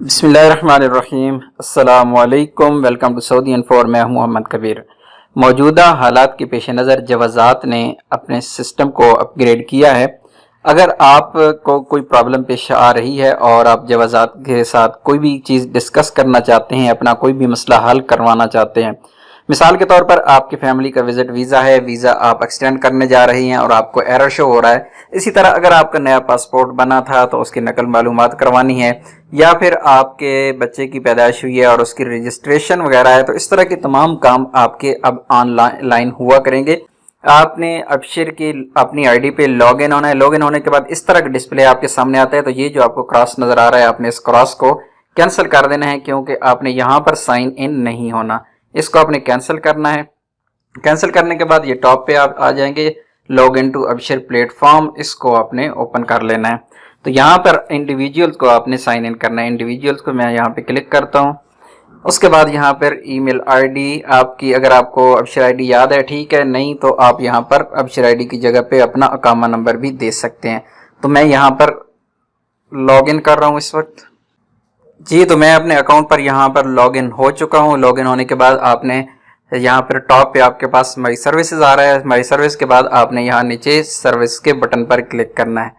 बिस्मिल्लाहिर्रहमानिर्रहीम। अस्सलामुअलैकुम। Welcome to Saudi info. मैं हूं मोहम्मद कबीर। मौजूदा हालात के पेश नज़र जवाज़ात ने अपने सिस्टम को अपग्रेड किया है। अगर आप को कोई प्रॉब्लम पेश आ रही है और आप जवाज़ात के साथ कोई भी चीज़ डिस्कस करना चाहते हैं, अपना कोई भी मसला हल करवाना चाहते हैं, मिसाल के तौर पर आपकी फैमिली का विजिट वीज़ा है, वीज़ा आप एक्सटेंड करने जा रही हैं और आपको एरर शो हो रहा है। इसी तरह अगर आपका नया पासपोर्ट बना था तो उसकी नकल मालूमात करवानी है, या फिर आपके बच्चे की पैदाइश हुई है और उसकी रजिस्ट्रेशन वगैरह है, तो इस तरह के तमाम काम आपके अब ऑनलाइन हुआ करेंगे। आपने अबशिर की अपनी आईडी पे लॉग इन होना है। लॉग इन होने के बाद इस तरह का डिस्प्ले आपके सामने आता है। तो ये जो आपको क्रॉस नज़र आ रहा है, आपने इस क्रॉस को कैंसिल कर देना है, क्योंकि आपने यहाँ पर साइन इन नहीं होना। इसको आपने कैंसिल करना है। कैंसिल करने के बाद ये टॉप पे आप आ जाएंगे, लॉग इन टू अबशिर प्लेटफॉर्म, इसको आपने ओपन कर लेना है। तो यहाँ पर इंडिविजुअल्स को आपने साइन इन करना है। इंडिविजुअल्स को मैं यहाँ पे क्लिक करता हूँ। उसके बाद यहाँ पर ईमेल आईडी आपकी, अगर आपको अबशिर आईडी याद है ठीक है, नहीं तो आप यहाँ पर अबशिर आईडी की जगह पे अपना अकामा नंबर भी दे सकते हैं। तो मैं यहाँ पर लॉग इन कर रहा हूँ इस वक्त जी। तो मैं अपने अकाउंट पर यहाँ पर लॉग इन हो चुका हूँ। लॉग इन होने के बाद आपने यहाँ पर टॉप पे आपके पास माई सर्विसेज आ रहा है। माई सर्विस के बाद आपने यहाँ नीचे सर्विस के बटन पर क्लिक करना है,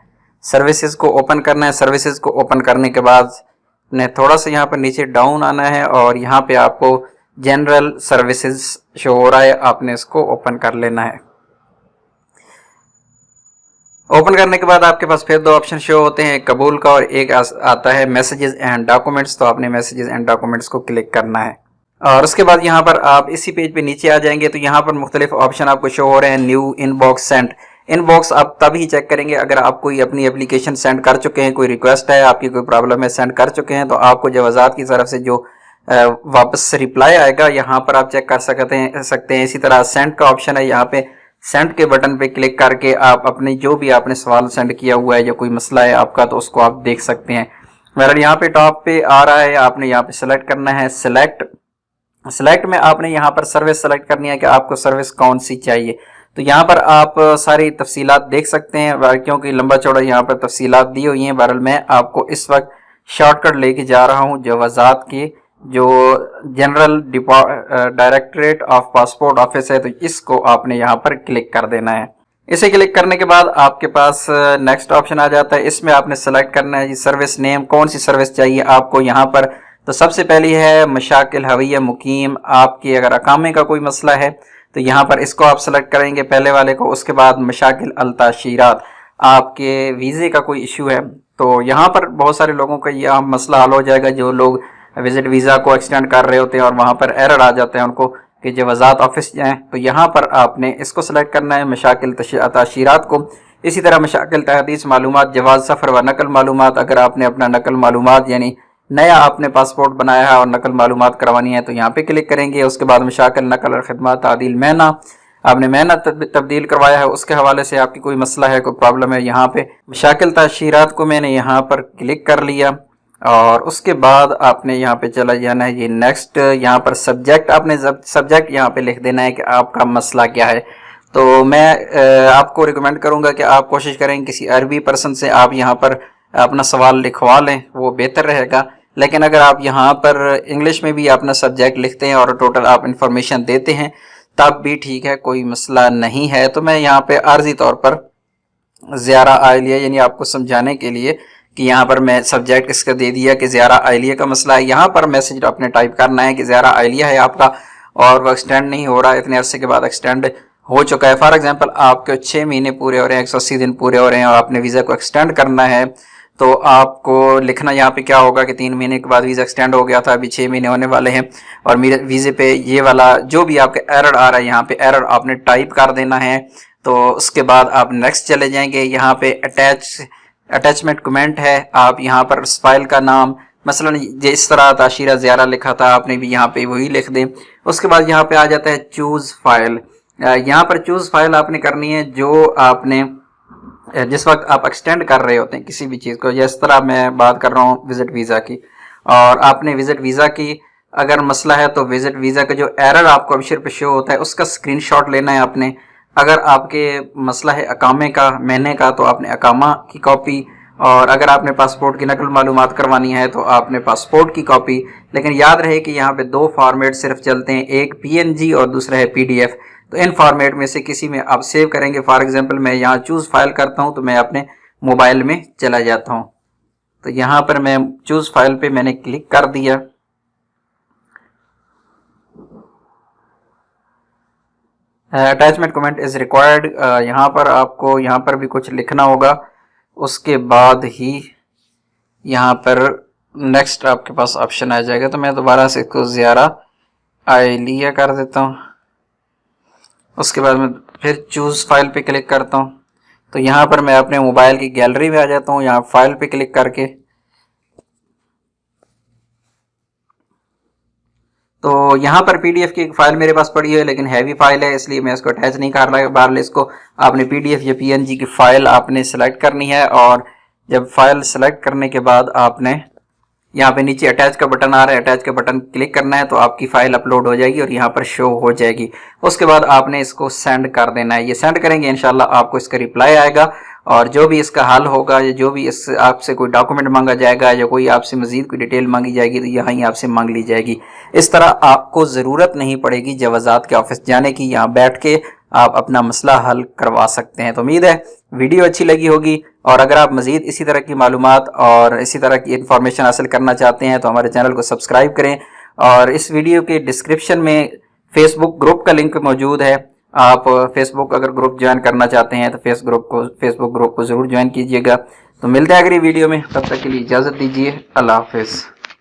सर्विसेज को ओपन करना है। सर्विसेज को ओपन करने के बाद ने थोड़ा सा यहाँ पर नीचे डाउन आना है और यहाँ पे आपको जनरल सर्विसेज शो हो रहा है, आपने इसको ओपन कर लेना है। ओपन करने के बाद आपके पास फिर दो ऑप्शन शो होते हैं, कबूल का और एक आता है मैसेजेस एंड डॉक्यूमेंट्स। तो आपने मैसेजेस एंड डॉक्यूमेंट्स को क्लिक करना है और उसके बाद यहाँ पर आप इसी पेज पे नीचे आ जाएंगे। तो यहाँ पर मुख्तलिफ ऑप्शन आपको शो हो रहे हैं। New inbox send. इनबॉक्स आप तभी चेक करेंगे अगर आप कोई अपनी एप्लीकेशन सेंड कर चुके हैं, कोई रिक्वेस्ट है, आपकी कोई प्रॉब्लम है, सेंड कर चुके हैं, तो आपको जवाज़ात की तरफ से जो वापस रिप्लाई आएगा यहाँ पर आप चेक कर सकते हैं। इसी तरह सेंड का ऑप्शन है, यहाँ पे सेंड के बटन पे क्लिक करके आप अपने जो भी आपने सवाल सेंड किया हुआ है या कोई मसला है आपका, तो उसको आप देख सकते हैं। मेरा यहाँ पे टॉप पे आ रहा है, आपने यहाँ पे सेलेक्ट करना है सेलेक्ट में आपने यहाँ पर सर्विस सेलेक्ट करनी है कि आपको सर्विस कौन सी चाहिए। तो यहाँ पर आप सारी तफसीलात देख सकते हैं, क्योंकि लंबा चौड़ा यहाँ पर तफसीलात दी हुई हैं। बहरहाल मैं आपको इस वक्त शॉर्टकट लेके जा रहा हूँ जवाज़ात की, जो general directorate of passport office है, तो इसको आपने यहाँ पर क्लिक कर देना है। इसे क्लिक करने के बाद आपके पास नेक्स्ट ऑप्शन आ जाता है। इसमें आपने सेलेक्ट करना है जी सर्विस नेम, कौन सी सर्विस चाहिए आपको यहाँ पर। तो सबसे पहली है मशाकिल हविया मुकीम। आपकी अगर अकामे का कोई मसला है तो यहाँ पर इसको आप सेलेक्ट करेंगे, पहले वाले को। उसके बाद मशाकिल अलताशीरात, आपके वीज़े का कोई इशू है, तो यहाँ पर बहुत सारे लोगों का यह मसला हल हो जाएगा। जो लोग विजिट वीज़ा को एक्सटेंड कर रहे होते हैं और वहाँ पर एरर आ जाते हैं उनको कि जवाज़ात ऑफिस जाएँ, तो यहाँ पर आपने इसको सेलेक्ट करना है, मशाकिल ताशीरात को। इसी तरह मशाकिल तहदीस मालूमात, जवाज़ सफ़र व नकल मालूमात। अगर आपने अपना नकल मालूमात यानी नया आपने पासपोर्ट बनाया है और नकल मालूमात करवानी है तो यहाँ पे क्लिक करेंगे। उसके बाद मशाकिल नकल और खिदमत तादील महना, आपने महना तब्दील करवाया है, उसके हवाले से आपकी कोई मसला है, कोई प्रॉब्लम है, यहाँ पे मशाकिल ताशीरात को मैंने यहाँ पर क्लिक कर लिया। और उसके बाद आपने यहाँ पे चला जाना है ये नेक्स्ट। यहाँ पर सब्जेक्ट, आपने सब्जेक्ट यहाँ पे लिख देना है कि आपका मसला क्या है। तो मैं आपको रिकमेंड करूँगा कि आप कोशिश करें किसी अरबी पर्सन से आप यहाँ पर अपना सवाल लिखवा लें, वो बेहतर रहेगा। लेकिन अगर आप यहाँ पर इंग्लिश में भी अपना सब्जेक्ट लिखते हैं और टोटल आप इंफॉर्मेशन देते हैं तब भी ठीक है, कोई मसला नहीं है। तो मैं यहाँ पे आर्जी तौर पर ज़ियारा आइलिया, यानी आपको समझाने के लिए कि यहाँ पर मैं सब्जेक्ट इसका दे दिया कि ज़ियारा आइलिया का मसला है। यहाँ पर मैसेज आपने टाइप करना है कि ज़ियारा आइलिया है आपका और वो एक्सटेंड नहीं हो रहा, इतने अरसे के बाद एक्सटेंड हो चुका है। फॉर एग्जांपल आपके 6 महीने पूरे हो रहे हैं, 180 दिन पूरे हो रहे हैं और आपने वीज़ा को एक्सटेंड करना है, तो आपको लिखना यहाँ पे क्या होगा कि 3 महीने के बाद वीज़ा एक्सटेंड हो गया था, अभी 6 महीने होने वाले हैं और मेरे वीज़े पे ये वाला जो भी आपके एरर आ रहा है यहाँ पे एरर आपने टाइप कर देना है। तो उसके बाद आप नेक्स्ट चले जाएंगे। यहाँ पे अटैचमेंट कमेंट है, आप यहाँ पर फाइल का नाम मसलन जिस तरह ताशीरा ज़ियारा लिखा था आपने भी यहाँ पे वही लिख दें। उसके बाद यहाँ पे आ जाता है चूज़ फाइल। यहाँ पर चूज़ फाइल आपने करनी है जो आपने जिस वक्त आप एक्सटेंड कर रहे होते हैं किसी भी चीज़ को। जिस तरह मैं बात कर रहा हूँ विजिट वीज़ा की, और आपने विजिट वीज़ा की अगर मसला है तो विजिट वीज़ा का जो एरर आपको अबशिर पे शो होता है उसका स्क्रीनशॉट लेना है आपने। अगर आपके मसला है अकामे का, महीने का, तो आपने अकामा की कॉपी और अगर आपने पासपोर्ट की नकल मालूमात करवानी है तो आपने पासपोर्ट की कॉपी, लेकिन याद रहे कि यहाँ पे 2 फॉर्मेट सिर्फ चलते हैं, एक PNG और दूसरा है PDF। तो इन फॉर्मेट में से किसी में आप सेव करेंगे। फॉर एग्जांपल मैं यहाँ चूज़ फाइल करता हूँ तो मैं अपने मोबाइल में चला जाता हूँ। तो यहाँ पर मैं चूज़ फाइल पे मैंने क्लिक कर दिया। अटैचमेंट कमेंट इज़ रिक्वायर्ड, यहाँ पर आपको यहाँ पर भी कुछ लिखना होगा, उसके बाद ही यहाँ पर नेक्स्ट आपके पास ऑप्शन आ जाएगा। तो मैं दोबारा से इसको ज़ियारा आइलिया कर देता हूँ। उसके बाद मैं फिर चूज़ फाइल पे क्लिक करता हूँ। तो यहाँ पर मैं अपने मोबाइल की गैलरी में आ जाता हूँ, यहाँ फाइल पे क्लिक करके। तो यहाँ पर PDF की एक फ़ाइल मेरे पास पड़ी है, लेकिन हैवी फाइल है इसलिए मैं इसको अटैच नहीं कर रहा। बार इसको आपने PDF या PNG की फ़ाइल आपने सेलेक्ट करनी है, और जब फाइल सेलेक्ट करने के बाद आपने यहाँ पे नीचे अटैच का बटन आ रहा है, अटैच का बटन क्लिक करना है तो आपकी फ़ाइल अपलोड हो जाएगी और यहाँ पर शो हो जाएगी। उसके बाद आपने इसको सेंड कर देना है। ये सेंड करेंगे इंशाल्लाह आपको इसका रिप्लाई आएगा, और जो भी इसका हल होगा या जो भी इस आपसे कोई डॉक्यूमेंट मांगा जाएगा या कोई आपसे मजीद कोई डिटेल मांगी जाएगी तो यहाँ ही आपसे मांग ली जाएगी। इस तरह आपको ज़रूरत नहीं पड़ेगी जवाज़ात के ऑफिस जाने की, यहाँ बैठ के आप अपना मसला हल करवा सकते हैं। तो उम्मीद है वीडियो अच्छी लगी होगी, और अगर आप मज़ीद इसी तरह की मालूमात और इसी तरह की इन्फॉर्मेशन हासिल करना चाहते हैं तो हमारे चैनल को सब्सक्राइब करें। और इस वीडियो के डिस्क्रिप्शन में फेसबुक ग्रुप का लिंक मौजूद है। आप फेसबुक अगर ग्रुप ज्वाइन करना चाहते हैं तो फेसबुक ग्रुप को ज़रूर ज्वाइन कीजिएगा। तो मिलते हैं अगली वीडियो में, तब तक के लिए इजाज़त दीजिए। अल्लाह हाफिज़।